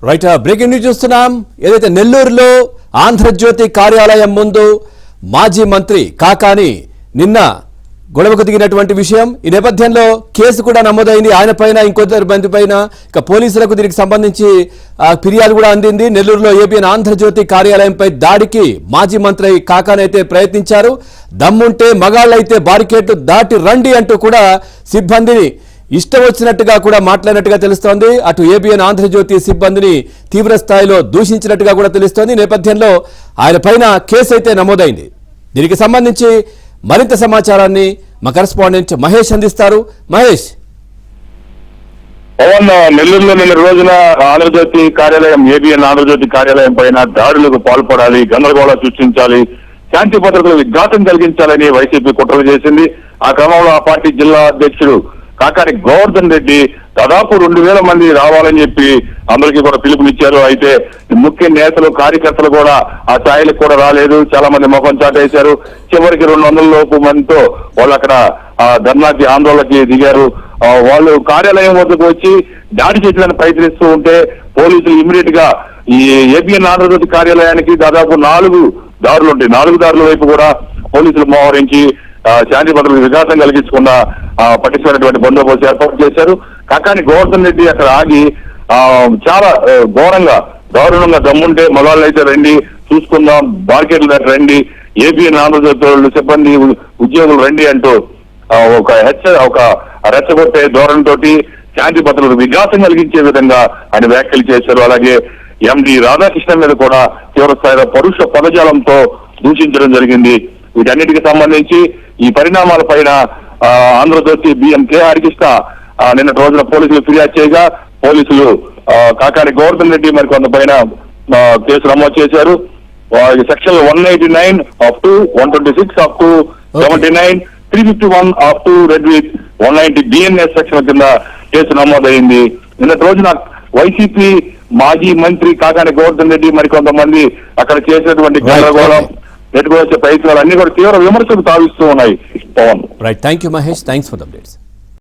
Right breaking news చూస్తున్నాం. ఏదైతే నెల్లూరులో ఆంధ్రజ్యోతి కార్యాలయం ముందు మాజీ మంత్రి కాకాని నిన్న గొడవకు దిగినటువంటి విషయం. ఈ నేపథ్యంలో కేసు కూడా నమోదైంది ఆయన పైన, ఇంకొద్దరు మంది పైన. ఇక పోలీసులకు దీనికి సంబంధించి ఫిర్యాదు కూడా అందింది. నెల్లూరులో ఏబిఎన్ ఆంధ్రజ్యోతి కార్యాలయంపై దాడికి మాజీ మంత్రి కాకాని అయితే ప్రయత్నించారు. దమ్ముంటే మగాళ్ళైతే బారికేడ్లు దాటి రండి అంటూ కూడా సిబ్బందిని ఇష్టం వచ్చినట్టుగా కూడా మాట్లాడినట్టుగా తెలుస్తోంది. అటు ఏబిఎన్ ఆంధ్రజ్యోతి సిబ్బందిని తీవ్ర స్థాయిలో దూషించినట్టుగా కూడా తెలుస్తోంది. నేపథ్యంలో ఆయన పైన కేసు అయితే నమోదైంది. దీనికి సంబంధించి మరింత సమాచారాన్ని మా కరెస్పాండెంట్ మహేష్ అందిస్తారు. మహేష్, పవన్, నెల్లూరులో నిన్న రోజున ఆంధ్రజ్యోతి కార్యాలయం ఏబిఎన్ ఆంధ్రజ్యోతి కార్యాలయం పైన దాడులకు పాల్పడాలి, గందరగోళం సృష్టించాలి, శాంతి భద్రతలకు విఘాతం కలిగించాలని వైసీపీ కుట్రలు చేసింది. ఆ క్రమంలో ఆ పార్టీ జిల్లా అధ్యక్షుడు కాకాని గోవర్ధన్ రెడ్డి దాదాపు 2000 మంది రావాలని చెప్పి అందరికీ కూడా పిలుపునిచ్చారు. అయితే ముఖ్య నేతలు, కార్యకర్తలు కూడా ఆ స్థాయిలకు కూడా రాలేదు. చాలా మంది ముఖం చాటేశారు. చివరికి 200 లోపు మందితో వాళ్ళు అక్కడ ధర్నాకి, ఆందోళనకి దిగారు. వాళ్ళు కార్యాలయం వద్దకు వచ్చి దాడి చేయడానికి ప్రయత్నిస్తూ ఉంటే పోలీసులు ఇమీడియట్ గా ఈ ఏబిఎన్ ఆంధ్రజ్యోతి కార్యాలయానికి దాదాపు 4 దారులు ఉంటాయి. 4 దారుల వైపు కూడా పోలీసులు మోహరించి శాంతి భద్రతలకు విఘాతం కలిగించకుండా పట్టించుకున్నటువంటి బందోబస్తు ఏర్పాటు చేశారు. కాకాని గోవర్ధన్ రెడ్డి అక్కడ ఆగి చాలా దారుణంగా దమ్ముంటే మగాళ్ళు అయితే రండి, చూసుకుందాం, బార్కెట్లు దాటి రండి, ఏబిఎన్ ఆంధ్రజ్యోతి సిబ్బంది ఉద్యోగులు రండి అంటూ ఒక రెచ్చగొట్టే ధోరణితో శాంతి భద్రతలకు విఘాతం కలిగించే విధంగా ఆయన వ్యాఖ్యలు చేశారు. అలాగే ఎండి రాధాకృష్ణ మీద కూడా తీవ్ర స్థాయిలో పరుష పదజాలంతో దూషించడం జరిగింది. వీటన్నిటికి సంబంధించి ఈ పరిణామాల పైన ఆంధ్రజ్యోతి బిఎం కె హరికృష్ణ నిన్నటి రోజున పోలీసులు ఫిర్యాదు చేయగా పోలీసులు కాకాని గోవర్ధన్ రెడ్డి మరి కొంత పైన కేసు నమోదు చేశారు. Section 189 up to 126 up to 79 351 up to red with 190 BNS section కింద కేసు నమోదైంది. నిన్నటి రోజున వైసీపీ మాజీ మంత్రి కాకాని గోవర్ధన్ రెడ్డి మరి కొంతమంది అక్కడ చేసినటువంటి గందరగోళం, నెట్టుకొచ్చే ప్రయత్నాలు అన్ని కూడా తీవ్ర విమర్శలు తావిస్తూ ఉన్నాయి. Pawan, right, thank you Mahesh, thanks for the updates.